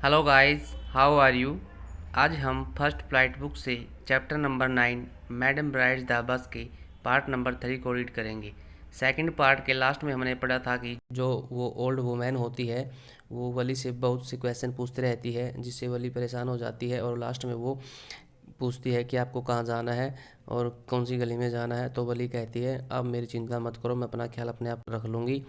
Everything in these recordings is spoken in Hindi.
Hello guys, how are you. आज हम फर्स्ट फ्लाइट बुक से chapter number 9 madam rides the bus के पार्ट नंबर 3 को रीड करेंगे। सेकंड पार्ट के लास्ट में हमने पढ़ा था कि जो वो ओल्ड वुमेन होती है वो वली से बहुत से क्वेश्चन पूछती रहती है, जिससे वली परेशान हो जाती है और लास्ट में वो पूछती है कि आपको कहाँ जाना है और कौन सी गली में जाना है। तो वली कहती है अब मेरी चिंता मत करो, मैं अपना ख्याल अपने आप रख लूँगी।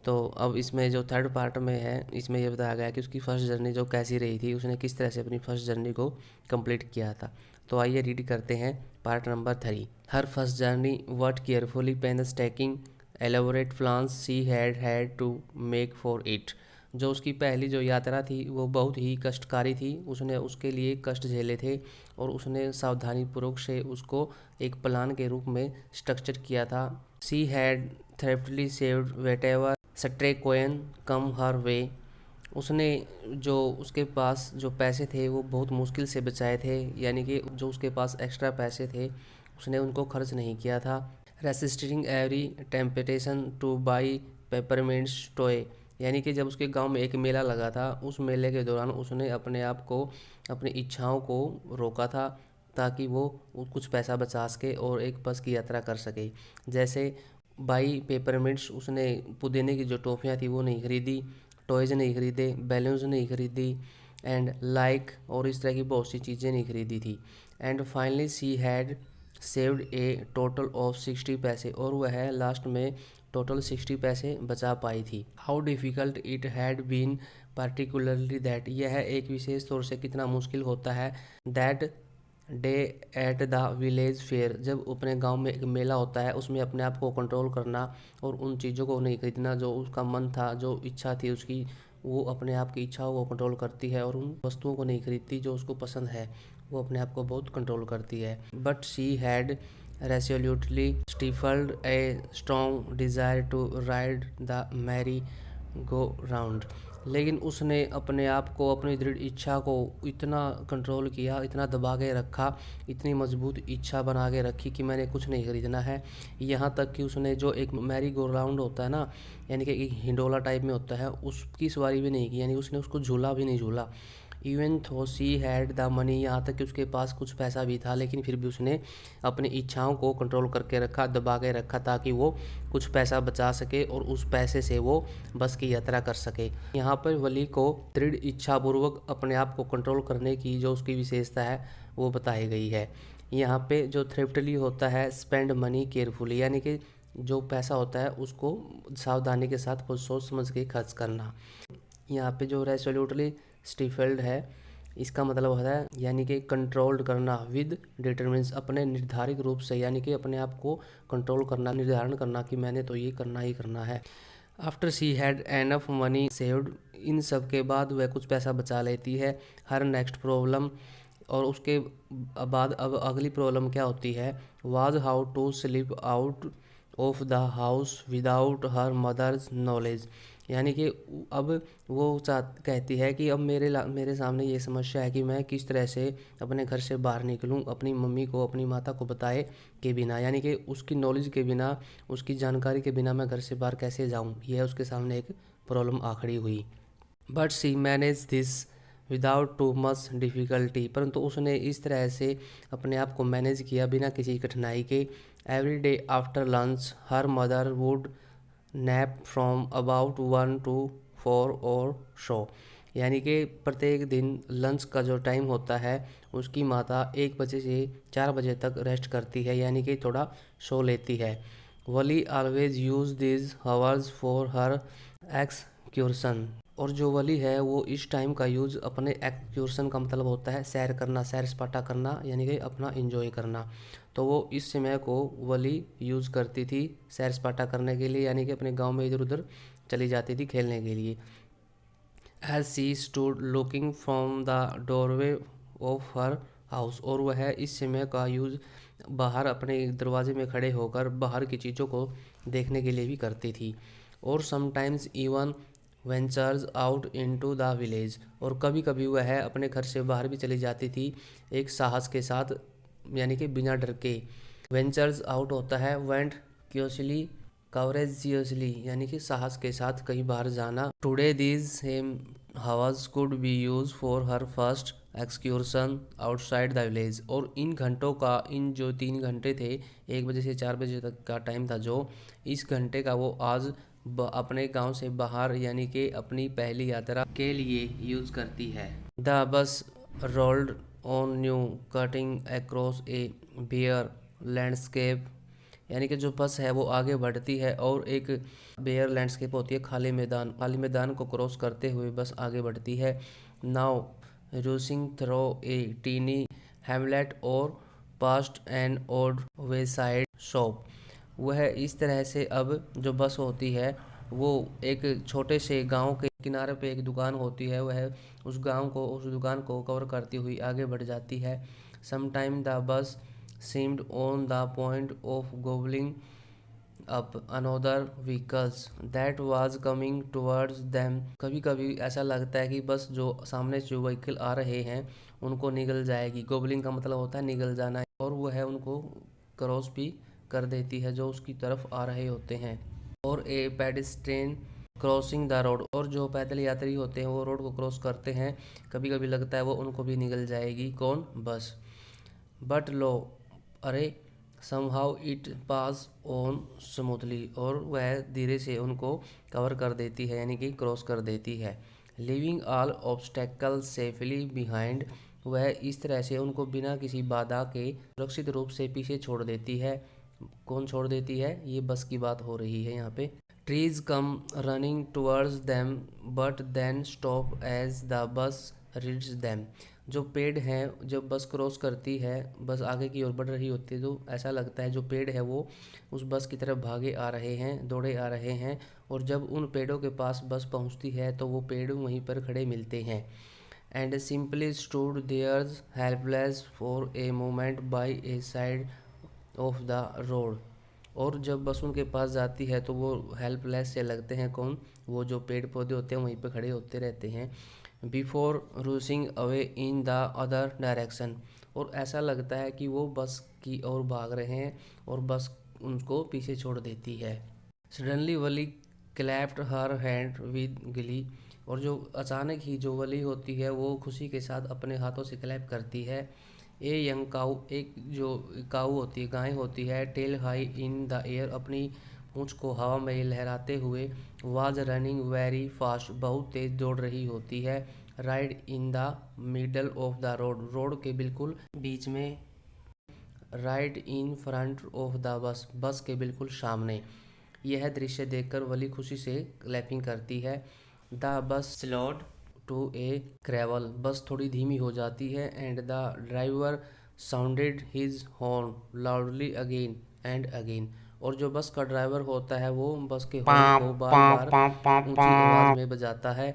तो अब इसमें जो थर्ड पार्ट में है, इसमें ये बताया गया कि उसकी फ़र्स्ट जर्नी जो कैसी रही थी, उसने किस तरह से अपनी फ़र्स्ट जर्नी को कंप्लीट किया था। तो आइए रीड करते हैं part number 3। Her first journey word carefully painstaking elaborate plans she had to make for it. जो उसकी पहली जो यात्रा थी वो बहुत ही कष्टकारी थी, उसने उसके लिए कष्ट झेले थे और उसने सावधानीपूर्वक से उसको एक प्लान के रूप में स्ट्रक्चर किया था। सी हैड थ्रेफ्टली सेव्ड वेटेवर स्ट्रेकोयन कम हर वे। उसने जो उसके पास जो पैसे थे वो बहुत मुश्किल से बचाए थे, यानी कि जो उसके पास एक्स्ट्रा पैसे थे उसने उनको खर्च नहीं किया था। Resisting every temptation to buy peppermints toy, यानी कि जब उसके गांव में एक मेला लगा था, उस मेले के दौरान उसने अपने आप को अपनी इच्छाओं को रोका था ताकि वो कुछ पैसा बचा सके और एक बस की यात्रा कर सके। जैसे बाई पेपरमिंट्स, उसने पुदीने की जो टॉफ़ियाँ थी वो नहीं खरीदी, टॉयज़ नहीं खरीदे, बैलून्स नहीं खरीदी एंड लाइक और इस तरह की बहुत सी चीज़ें नहीं खरीदी थी। And finally she had saved A total of 60 पैसे, और वह लास्ट में टोटल 60 पैसे बचा पाई थी। How difficult it had been particularly that, यह एक विशेष तौर से कितना मुश्किल होता है। That day at the village fair, जब अपने गांव में एक मेला होता है उसमें अपने आप को कंट्रोल करना और उन चीज़ों को नहीं खरीदना जो उसका मन था, जो इच्छा थी उसकी, वो अपने आप की इच्छाओं को कंट्रोल करती है और उन वस्तुओं को नहीं खरीदती जो उसको पसंद है, वो अपने आप को बहुत कंट्रोल करती है। But she had resolutely stifled a strong desire to ride the merry go round, लेकिन उसने अपने आप को, अपनी दृढ़ इच्छा को इतना कंट्रोल किया, इतना दबा के रखा, इतनी मजबूत इच्छा बना के रखी कि मैंने कुछ नहीं खरीदना है। यहाँ तक कि उसने जो एक मैरी गो राउंड होता है ना, यानी कि एक हिंडोला टाइप में होता है, उसकी सवारी भी नहीं की, यानी उसने उसको झूला भी नहीं झूला। इवन थो सी हैड द मनी, यहाँ तक कि उसके पास कुछ पैसा भी था, लेकिन फिर भी उसने अपनी इच्छाओं को कंट्रोल करके रखा, दबा के रखा, ताकि वो कुछ पैसा बचा सके और उस पैसे से वो बस की यात्रा कर सके। यहाँ पर वली को दृढ़ इच्छापूर्वक अपने आप को कंट्रोल करने की जो उसकी विशेषता है वो बताई गई है। यहाँ पे जो थ्रिफ्टली होता है स्पेंड मनी केयरफुली, यानी कि जो पैसा होता है उसको सावधानी के साथ सोच समझ के खर्च करना। यहाँ पे जो रेसोल्यूटली स्टिफल्ड है, इसका मतलब होता है यानी कि कंट्रोल्ड करना विद डिटरमिन्स, अपने निर्धारित रूप से, यानी कि अपने आप को कंट्रोल करना, निर्धारण करना कि मैंने तो ये करना ही करना है। After she had enough money saved, इन सब के बाद वह कुछ पैसा बचा लेती है। हर नेक्स्ट प्रॉब्लम, और उसके बाद अब अगली प्रॉब्लम क्या होती है, was how to slip out of the house without her mother's knowledge, यानी कि अब वो कहती है कि अब मेरे सामने ये समस्या है कि मैं किस तरह से अपने घर से बाहर निकलूं अपनी मम्मी को, अपनी माता को बताए के बिना, यानी कि उसकी नॉलेज के बिना, उसकी जानकारी के बिना मैं घर से बाहर कैसे जाऊं, यह उसके सामने एक प्रॉब्लम आ खड़ी हुई। But she manage this without too much difficulty, परंतु उसने इस तरह से अपने आप को मैनेज किया बिना किसी कठिनाई के। Every day after lunch her mother would nap from about 1 to 4 और शो, यानी कि प्रत्येक दिन लंच का जो टाइम होता है उसकी माता 1 बजे से 4 बजे तक रेस्ट करती है, यानी कि थोड़ा सो लेती है। Valli always use this hours for her excursion, और जो वली है वो इस टाइम का यूज़ अपने एक्सक्यूर्सन का मतलब होता है सैर करना, सैर सपाटा करना, यानी कि अपना इंजॉय करना। तो वो इस समय को वली यूज़ करती थी सैर सपाटा करने के लिए, यानी कि अपने गांव में इधर उधर चली जाती थी खेलने के लिए। As she stood looking from the doorway of her house, और वह इस समय का यूज़ बाहर अपने दरवाजे में खड़े होकर बाहर की चीज़ों को देखने के लिए भी करती थी। और sometimes even ventures out into the village, और कभी कभी वह अपने घर से बाहर भी चली जाती थी एक साहस के साथ, यानी कि बिना डर के। वेंचर्स आउट होता है वेंट क्यूसली कवरेजियसली यानी कि साहस के साथ कहीं बाहर जाना। Today these same hours could be use for her first excursion outside the village. और इन घंटों का, इन जो 3 घंटे थे, 1 बजे से 4 बजे तक का टाइम था, जो इस घंटे का वो आज अपने गांव से बाहर यानी कि अपनी पहली यात्रा के लिए यूज़ करती है। The bus rolled on new cutting across a bare landscape यानी कि जो बस है वो आगे बढ़ती है और एक बेयर लैंडस्केप होती है, खाली मैदान को क्रॉस करते हुए बस आगे बढ़ती है। नाउ रूसिंग थ्रो ए टीनी हैमलेट और पास्ट एन ओल्ड वेसाइड शॉप। वह इस तरह से अब जो बस होती है वो एक छोटे से गांव के किनारे पे एक दुकान होती है, वह उस दुकान को कवर करती हुई आगे बढ़ जाती है। Sometime the bus seemed on the point of gobbling up another vehicles that was coming towards them। कभी कभी ऐसा लगता है कि बस जो सामने जो व्हीकल आ रहे हैं उनको निगल जाएगी। गोबलिंग का मतलब होता है निगल जाना, और वह उनको क्रॉस भी कर देती है जो उसकी तरफ आ रहे होते हैं। और ए पेडेस्ट्रियन क्रॉसिंग द रोड, और जो पैदल यात्री होते हैं वो रोड को क्रॉस करते हैं, कभी कभी लगता है वो उनको भी निगल जाएगी। कौन? बस। बट लो, अरे somehow it pass on smoothly, और वह धीरे से उनको कवर कर देती है यानी कि क्रॉस कर देती है। Living all obstacle safely behind, वह इस तरह से उनको बिना किसी बाधा के सुरक्षित रूप से पीछे छोड़ देती है। कौन छोड़ देती है? ये बस की बात हो रही है यहाँ पे। Trees come running towards them but then stop as the bus reaches them. जो पेड़ हैं, जब बस क्रॉस करती है, बस आगे की ओर बढ़ रही होती है, तो ऐसा लगता है जो पेड़ है वो उस बस की तरफ भागे आ रहे हैं, दौड़े आ रहे हैं। और जब उन पेड़ों के पास बस पहुंचती है तो वो पेड़ वहीं पर खड़े मिलते हैं। And simply stood there's helpless for a moment by a side of the road. और जब बस उनके पास जाती है तो वो हेल्पलेस से लगते हैं। कौन? वो जो पेड़ पौधे होते हैं वहीं पे खड़े होते रहते हैं। Before rushing away in the other direction, और ऐसा लगता है कि वो बस की ओर भाग रहे हैं और बस उनको पीछे छोड़ देती है। Suddenly Wali clapped her hand with गिली, और जो अचानक ही जो वली होती है वो खुशी के साथ अपने हाथों से क्लैप करती है। ए यंग काऊ, एक जो काऊ होती है, गाय होती है, tail high in the air, अपनी पूंछ को हवा में लहराते हुए, वाज रनिंग वेरी फास्ट, बहुत तेज दौड़ रही होती है। Ride in the middle of the road, road के बिल्कुल बीच में। Ride in front of the बस, बस के बिल्कुल सामने। यह दृश्य देखकर वली खुशी से क्लैपिंग करती है। द बस स्लोड टू ए क्रेवल, बस थोड़ी धीमी हो जाती है। And the driver sounded his horn loudly again and again, और जो बस का ड्राइवर होता है वो बस के हॉर्न को बार बार ऊंची आवाज में बजाता है।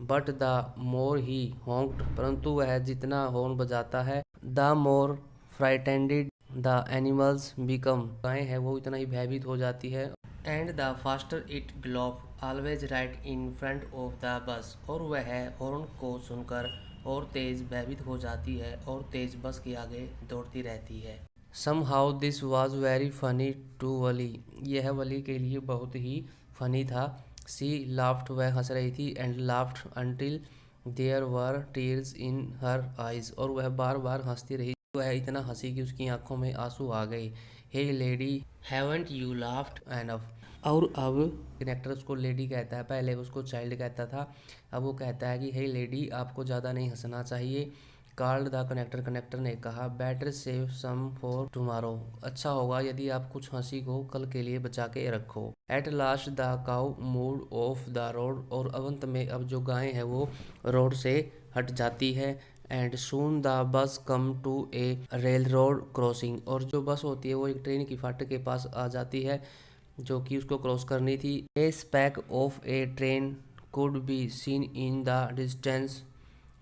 बट द मोर ही हॉन्क्ड, परंतु वह जितना हॉर्न बजाता है, the more frightened the animals become, गाय है वो इतना ही भयभीत हो जाती है। And the faster it gallop always right in front of the bus, और वह हॉर्न को सुनकर और तेज भयभीत हो जाती है और तेज बस के आगे दौड़ती रहती है। Somehow this was very funny to वली, यह वली के लिए बहुत ही फनी था। She laughed, वह हंस रही थी। And laughed until there were tears in her eyes, और वह बार बार हंसती रही, वह इतना हंसी कि उसकी आंखों में आंसू आ गए। Hey lady, haven't you laughed enough? और अब कनेक्टर उसको लेडी कहता है, पहले उसको चाइल्ड कहता था, अब वो कहता है कि हे लेडी, आपको ज़्यादा नहीं हंसना चाहिए। कॉल्ड द कनेक्टर, कनेक्टर ने कहा। Better save some for tomorrow, अच्छा होगा यदि आप कुछ हंसी को कल के लिए बचा के रखो। At last the cow moved of the road, और अंत में अब जो गाय है वो रोड से हट जाती है। And soon the bus come to a rail road crossing, और जो बस होती है वो एक ट्रेन की फाटक के पास आ जाती है जो कि उसको क्रॉस करनी थी। A speck of a train could be seen in the distance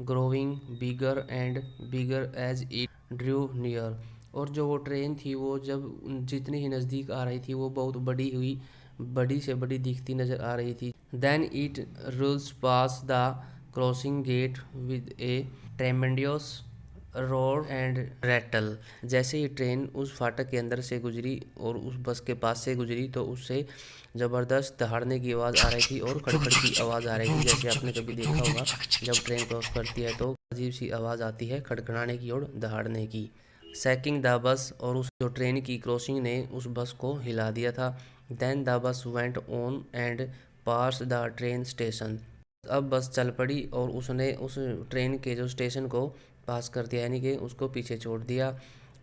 growing bigger and bigger as it drew near, और जो वो ट्रेन थी वो जब जितनी ही नज़दीक आ रही थी वो बहुत बड़ी हुई, बड़ी से बड़ी दिखती नज़र आ रही थी। Then it rolls pass the crossing gate with a tremendous roar and rattle. जैसे ही ट्रेन उस फाटक के अंदर से गुजरी और उस बस के पास से गुजरी तो उससे ज़बरदस्त दहाड़ने की आवाज़ आ रही थी और खड़खड़ की आवाज़ आ रही थी। जैसे आपने कभी देखा होगा जब ट्रेन क्रॉस करती है तो अजीब सी आवाज़ आती है खड़खड़ाने की और दहाड़ने की। सैकिंग द बस, और उस जो ट्रेन की क्रॉसिंग ने उस बस को हिला दिया था। Then the bus went on and pass the train station. अब बस चल पड़ी और उसने उस ट्रेन के जो स्टेशन को पास कर दिया, यानी कि उसको पीछे छोड़ दिया।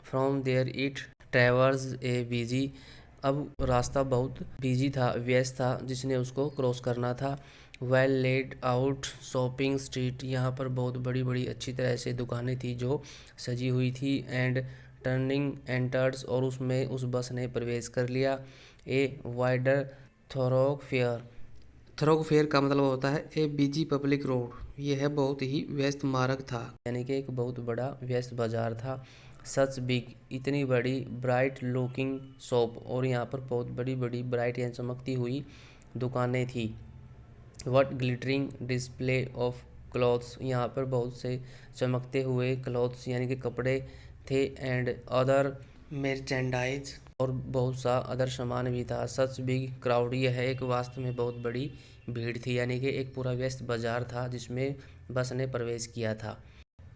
From there it traverse a busy. अब रास्ता बहुत बिजी था, व्यस्त था, जिसने उसको क्रॉस करना था। Well laid out shopping street. यहाँ पर बहुत बड़ी बड़ी अच्छी तरह से दुकानें थी जो सजी हुई थी। एंड टर्निंग एंटर्स, और उसमें उस बस ने प्रवेश कर लिया। A wider थोरोगफेयर। थोरोगफेयर का मतलब होता है ए बिजी पब्लिक रोड। यह बहुत ही व्यस्त मार्ग था, यानी कि एक बहुत बड़ा व्यस्त बाजार था। सच बिग, इतनी बड़ी, ब्राइट लुकिंग शॉप, और यहाँ पर बहुत बड़ी बड़ी ब्राइट यानी चमकती हुई दुकानें थी। What glittering display of clothes. यहाँ पर बहुत से चमकते हुए क्लॉथ्स यानी कि कपड़े थे। एंड अदर मर्चेंडाइज, और बहुत सा अदर सामान भी था। सच बिग क्राउड, यह एक वास्तव में बहुत बड़ी भीड़ थी, यानी कि एक पूरा व्यस्त बाजार था जिसमें बस ने प्रवेश किया था।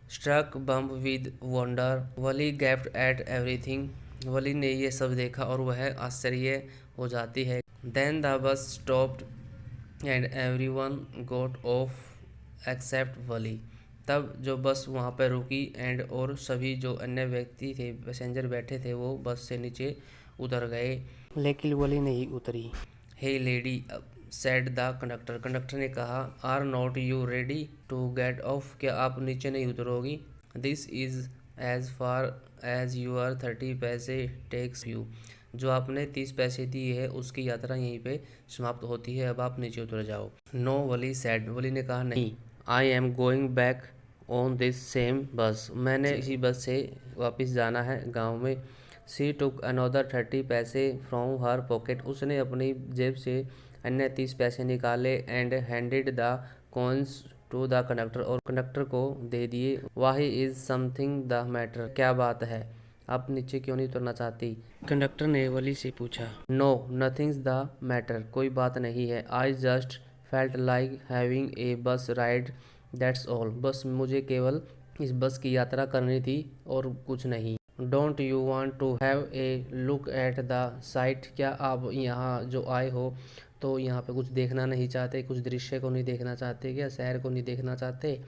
Struck bump with wonder, Valli gaped at everything. Valli ने यह सब देखा और वह आश्चर्य हो जाती है। Then the bus stopped and everyone got off except Valli. तब जो बस वहाँ पर रुकी एंड और सभी जो अन्य व्यक्ति थे, पैसेंजर बैठे थे, वो बस से नीचे उतर गए, लेकिन वली नहीं उतरी। Hey lady said the conductor. Conductor ने कहा, are not you ready to get off. क्या आप नीचे नहीं उतरोगी? This is as far as your 30 पैसे टेक्स यू। जो आपने 30 पैसे दिए है उसकी यात्रा यहीं पे समाप्त होती है, अब आप नीचे उतर जाओ। नो वली सेड। वली ने कहा, नहीं, I am going back on this same बस। मैंने इसी बस से वापस जाना है गांव में। सी टुक अनदर 30 पैसे फ्रॉम हर पॉकेट। उसने अपनी जेब से अन्य 30 पैसे निकाले। And handed the coins to the conductor, और कंडक्टर को दे दिए। Why is something the matter. क्या बात है, आप नीचे क्यों नहीं उतरना चाहती? कंडक्टर ने वली से पूछा। नो नथिंग्स द मैटर, कोई बात नहीं है। I just felt like having a बस राइड, दैट्स ऑल। बस मुझे केवल इस बस की यात्रा करनी थी और कुछ नहीं। Don't you want to have a look at the sight. क्या आप यहाँ जो आए हो तो यहाँ पे कुछ देखना नहीं चाहते, कुछ दृश्य को नहीं देखना चाहते, क्या शहर को नहीं देखना चाहते?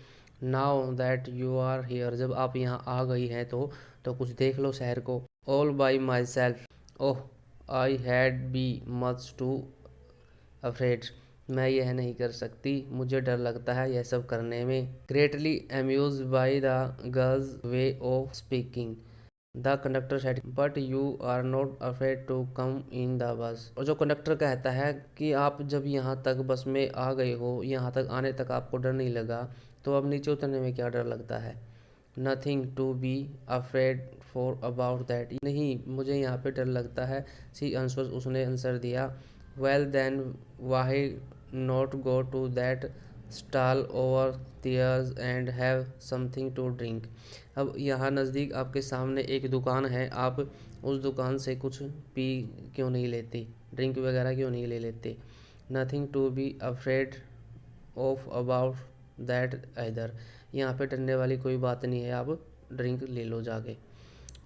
Now that you are here, जब आप यहाँ आ गई हैं तो कुछ देख लो शहर को। All by my self, oh I had be much to afraid. मैं यह नहीं कर सकती, मुझे डर लगता है यह सब करने में। Greatly amuse by the girl's way of speaking, the conductor said, but you are not afraid to come in the bus. और जो कंडक्टर कहता है कि आप जब यहाँ तक बस में आ गए हो, यहाँ तक आने तक आपको डर नहीं लगा, तो अब नीचे उतरने में क्या डर लगता है? Nothing to be afraid for about that. नहीं, मुझे यहाँ पे डर लगता है। सी आंसर, उसने आंसर दिया। Well then why not go to that stall over there's and have something to drink. अब यहाँ नज़दीक आपके सामने एक दुकान है, आप उस दुकान से कुछ पी क्यों नहीं लेते, ड्रिंक वगैरह क्यों नहीं ले लेते? Nothing to be afraid of about that either. यहाँ पे डरने वाली कोई बात नहीं है, आप ड्रिंक ले लो जाके।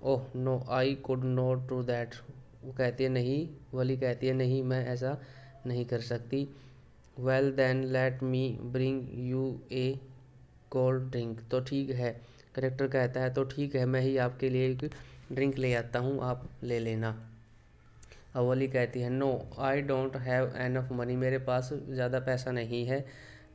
Oh no I could not do that. वो कहती है नहीं, वली कहती है नहीं, मैं ऐसा नहीं कर सकती। Well then let me bring you a cold drink. तो ठीक है, करेक्टर कहता है तो ठीक है, मैं ही आपके लिए एक ड्रिंक ले आता हूँ, आप ले लेना। अवली कहती है, no I don't have enough money. मेरे पास ज़्यादा पैसा नहीं है।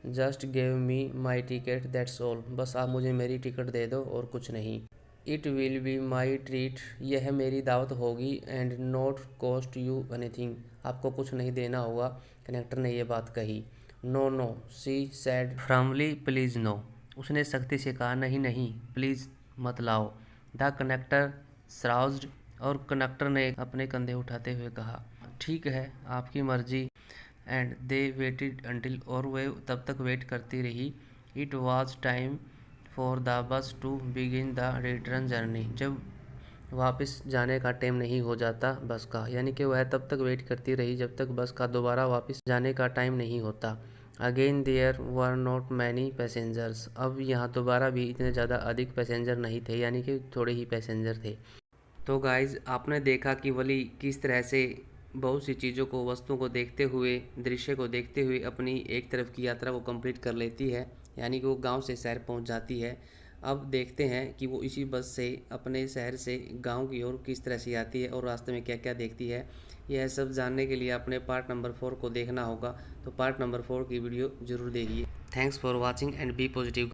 Just give me my ticket that's all. बस आप मुझे मेरी टिकट दे दो और कुछ नहीं। It will be my treat. यह मेरी दावत होगी। And not cost you anything. आपको कुछ नहीं देना होगा। कनेक्टर ने यह बात कही। No no she said firmly, please no. उसने सख्ती से कहा, नहीं नहीं, प्लीज़ मत लाओ। द कनेक्टर सराउज्ड, और कंडक्टर ने अपने कंधे उठाते हुए कहा, ठीक है, आपकी मर्जी। एंड दे वेटेड अंटिल, और वे तब तक वेट करती रही। It was time for the bus to begin the return journey. जब वापस जाने का टाइम नहीं हो जाता बस का, यानी कि वह तब तक वेट करती रही जब तक बस का दोबारा वापस जाने का टाइम नहीं होता। Again there were not many passengers. अब यहाँ दोबारा भी इतने ज़्यादा अधिक पैसेंजर नहीं थे, यानी कि थोड़े ही पैसेंजर थे। तो गाइज, आपने देखा कि वली किस तरह से बहुत सी चीज़ों को, वस्तुओं को देखते हुए, दृश्य को देखते हुए अपनी एक तरफ की यात्रा को कंप्लीट कर लेती है, यानी कि वो गांव से शहर पहुंच जाती है। अब देखते हैं कि वो इसी बस से अपने शहर से गांव की ओर किस तरह से आती है और रास्ते में क्या क्या देखती है। यह सब जानने के लिए अपने पार्ट नंबर 4 को देखना होगा, तो पार्ट नंबर 4 की वीडियो ज़रूर देखिए। Thanks for watching and be positive.